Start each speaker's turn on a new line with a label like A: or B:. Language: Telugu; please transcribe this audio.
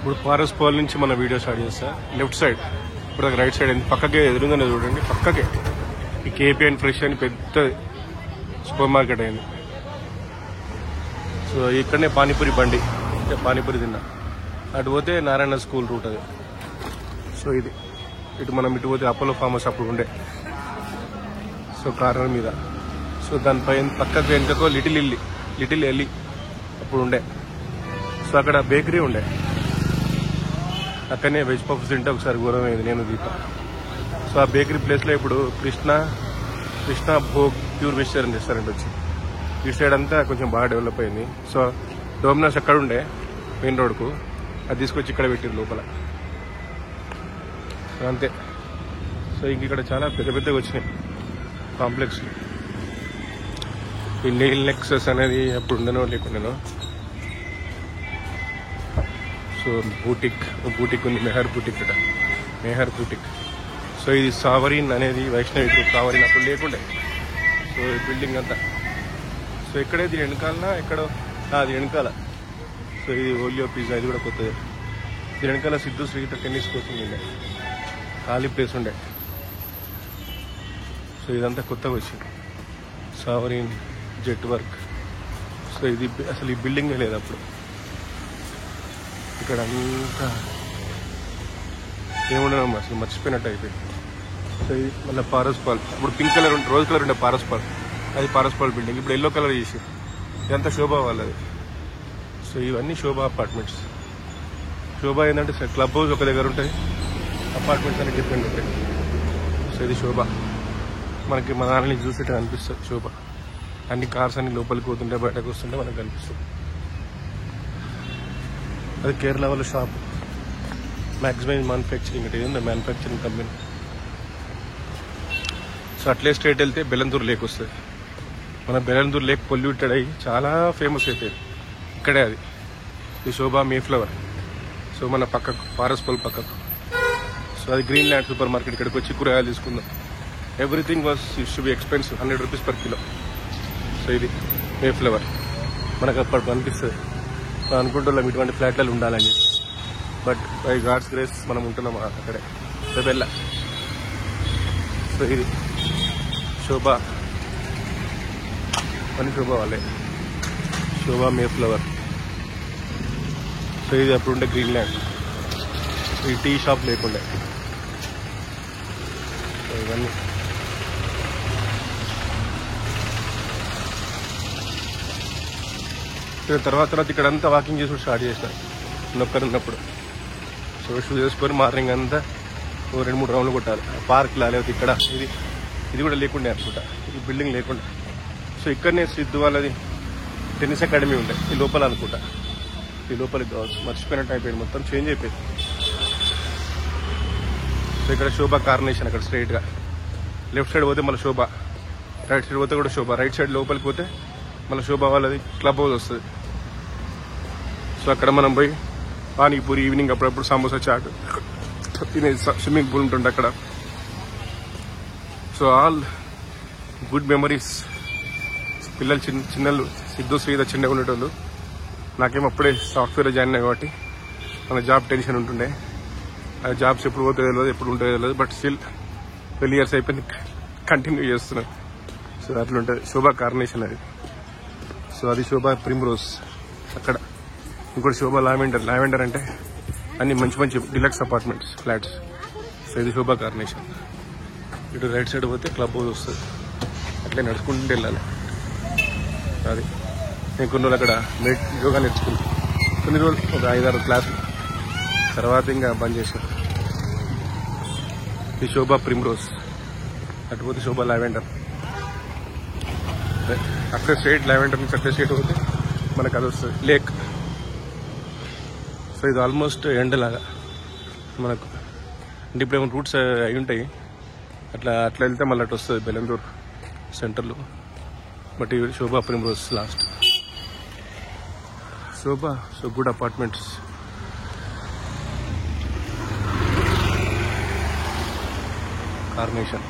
A: ఇప్పుడు పారస్ పాల్ నుంచి మన వీడియో స్టార్ట్ చేస్తా. లెఫ్ట్ సైడ్ ఇప్పుడు రైట్ సైడ్ అయింది, పక్కకే ఎదురుగానే చూడండి, పక్కకే ఈ కేపీ అండ్ ఫ్రెష్ అని పెద్ద సూపర్ మార్కెట్ అయింది. సో ఇక్కడనే పానీపూరి బండి, పానీపూరి తిన్నా. అటు పోతే నారాయణ స్కూల్ రూట్ అది. సో ఇది ఇటు మనం ఇటు పోతే అపోలో ఫామ్ హౌస్ అప్పుడు ఉండే, సో కార్నర్ మీద. సో దానిపై పక్కకు వెనుకకో లిటిల్ ఎల్లి అప్పుడు ఉండే. సో అక్కడ బేకరీ ఉండే, అక్కడనే వెజ్ పఫ్స్ తింటే ఒకసారి ఘోరం అయింది నేను దీప. సో ఆ బేకరీ ప్లేస్లో ఇప్పుడు కృష్ణ భోగ్ ప్యూర్ వెజిటేరియన్ రెస్టారెంట్ వచ్చి ఈ సైడ్ అంతా కొంచెం బాగా డెవలప్ అయింది. సో డోమినోస్ ఎక్కడ ఉండే మెయిన్ రోడ్కు, అది తీసుకొచ్చి ఇక్కడ పెట్టింది లోపల. సో అంతే. సో ఇంక ఇక్కడ చాలా పెద్దగా వచ్చినాయి కాంప్లెక్స్. ఈ నెయిల్ నెక్సెస్ అనేది అప్పుడు ఉండనో లేకుండానో. సో బూటిక్ ఉంది, మెహర్ బూటిక్. సో ఇది సావరీన్ అనేది వైష్ణవి గ్రూప్. సావరీన్ అప్పుడు లేకుండే. సో ఈ బిల్డింగ్ అంతా. సో ఎక్కడే దీని వెనకాలనా ఎక్కడో అది వెనకాల. సో ఇది ఓలియో పిజ్జా, ఇది కూడా కొత్తది. దీని వెనకాల సిద్ధు శ్రీత టెన్నిస్ కోచింగ్ ఉండే, ఖాళీ ప్లేస్ ఉండే. సో ఇదంతా కొత్తగా వచ్చింది, సావరీన్ జెట్ వర్క్. సో ఇది అసలు ఈ బిల్డింగే లేదు అప్పుడు. ఇక్కడ అంతా ఏముండడం అసలు మర్చిపోయినట్టు అయిపోయింది. సో ఇది మళ్ళీ పారస్ పాల్, ఇప్పుడు పింక్ కలర్ రోజ్ కలర్ ఉండే పారస్ పాల్, అది పారస్ పాల్ బిల్డింగ్. ఇప్పుడు ఎల్లో కలర్ చేసి ఇదంతా శోభా వాళ్ళది. సో ఇవన్నీ శోభా అపార్ట్మెంట్స్. శోభా ఏంటంటే క్లబ్ హౌస్ ఒక దగ్గర ఉంటాయి, అపార్ట్మెంట్స్ అన్ని డిఫరెంట్ ఉంటాయి. సో ఇది శోభా. మనకి మన దానిని చూసేట అనిపిస్తుంది శోభా. అన్ని కార్స్ అన్ని లోపలికి పోతుంటే బయటకు వస్తుంటే మనకు కనిపిస్తుంది. అది కేరళ వాళ్ళ షాప్, మ్యాక్సిమైజ్ మ్యానుఫ్యాక్చరింగ్. అంటే ఏంటంటే మ్యానుఫ్యాక్చరింగ్ కంపెనీ. సో అట్లే స్ట్రేట్ వెళ్తే బెలందూర్ లేక్ వస్తుంది. మన బెలందూర్ లేక్ పొల్యూటెడ్ అయ్యి చాలా ఫేమస్ అయిపోయింది. ఇక్కడే అది ఈ శోభా మేఫ్లవర్. సో మన పక్కకు పారస్ పాల్ పక్కకు. సో అది గ్రీన్ ల్యాండ్ సూపర్ మార్కెట్. ఇక్కడికి వచ్చి కూరగాయలు తీసుకుందాం. Everything was use to be expensive, 100 rupees per kilo. So ఇది మేఫ్లవర్. మనకు అప్పుడు అనిపిస్తుంది అనుకుంటున్నాం ఇటువంటి ఫ్లాట్లలో ఉండాలని. బట్ బై గాడ్స్ గ్రేస్ మనం ఉంటున్నాం అక్కడే రెబెల్లా. సో ఇది శోభా, అని శోభా వాళ్ళే, శోభా మేఫ్లవర్. సో ఇది అప్పుడు ఉండే గ్రీన్ ల్యాండ్. ఈ టీ షాప్ లేకుండే. సో ఇవన్నీ తర్వాత ఇక్కడ అంతా వాకింగ్ చేసుకుని స్టార్ట్ చేసినారు నొక్కరున్నప్పుడు. సో షూ చేసుకొని మార్నింగ్ అంతా 2-3 రౌండ్లు కొట్టాలి పార్క్లా. లేకపోతే ఇక్కడ ఇది కూడా లేకుండే అనుకుంటా, ఈ బిల్డింగ్ లేకుండా. సో ఇక్కడనే సిద్ధు వాళ్ళది టెన్నిస్ అకాడమీ ఉండే ఈ లోపల అనుకుంటా. ఈ లోపలికి కావచ్చు, మర్చిపోయినట్టు అయిపోయింది, మొత్తం చేంజ్ అయిపోయింది. సో ఇక్కడ శోభా కార్నేషన్, అక్కడ స్ట్రైట్గా లెఫ్ట్ సైడ్ పోతే మళ్ళీ శోభా, రైట్ సైడ్ పోతే కూడా శోభా. రైట్ సైడ్ లోపలికి పోతే మళ్ళీ శోభా వాళ్ళది క్లబ్ హౌస్ వస్తుంది. సో అక్కడ మనం పోయి పానీపూరి, ఈవినింగ్ అప్పుడప్పుడు సమోసా చాట్ తినే, స్విమ్మింగ్ పూల్ ఉంటుండే అక్కడ. So all good memories. పిల్లలు చిన్నలు సిద్ధు శ్రీద చిన్నగా ఉండేటోళ్ళు. నాకేమో అప్పుడే సాఫ్ట్వేర్ జాయిన్ అయ్యి కాబట్టి మన జాబ్ టెన్షన్ ఉంటుండే. ఆ జాబ్స్ ఎప్పుడు పోతే తెలియదు, ఎప్పుడు ఉంటుందో తెలియదు. బట్ స్టిల్ 12 years అయిపోయింది, కంటిన్యూ చేస్తున్నాను. సో అట్లుంటుంది శోభా కార్నేషన్ అది. సో అది శోభా ప్రిమ్రోజ్. అక్కడ ఇంకోటి శోభా లావెండర్ అంటే అన్ని మంచి డిలక్స్ అపార్ట్మెంట్స్, ఫ్లాట్స్. సో ఇది శోభా కార్నేషన్. ఇటు రైట్ సైడ్ పోతే క్లబ్ హౌస్ వస్తుంది. అట్లే నడుచుకుంటూ వెళ్ళాలి. అది నేను కొన్ని రోజులు అక్కడ యోగా నేర్చుకున్నాను. కొన్ని రోజులు ఒక 5-6 క్లాసులు, తర్వాత ఇంకా బంద్ చేసాను. ఇది శోభా ప్రిమ్రోజ్. అటు పోతే శోభా లావెండర్. అక్కడ స్ట్రేట్ లావెండర్ నుంచి అక్కడ స్ట్రేట్ పోతే మనకు అది వస్తుంది లేక్. సో ఇది ఆల్మోస్ట్ ఎండలాగా మనకు. అంటే ఇప్పుడు ఏమైనా రూట్స్ అయి ఉంటాయి, అట్లా వెళ్తే మళ్ళీ అటు వస్తుంది బెలందూర్ సెంటర్లో. బట్ ఇవి శోభా ప్రిమ్రోజ్ లాస్ట్. శోభా, సో గుడ్ అపార్ట్మెంట్స్. కార్నేషన్.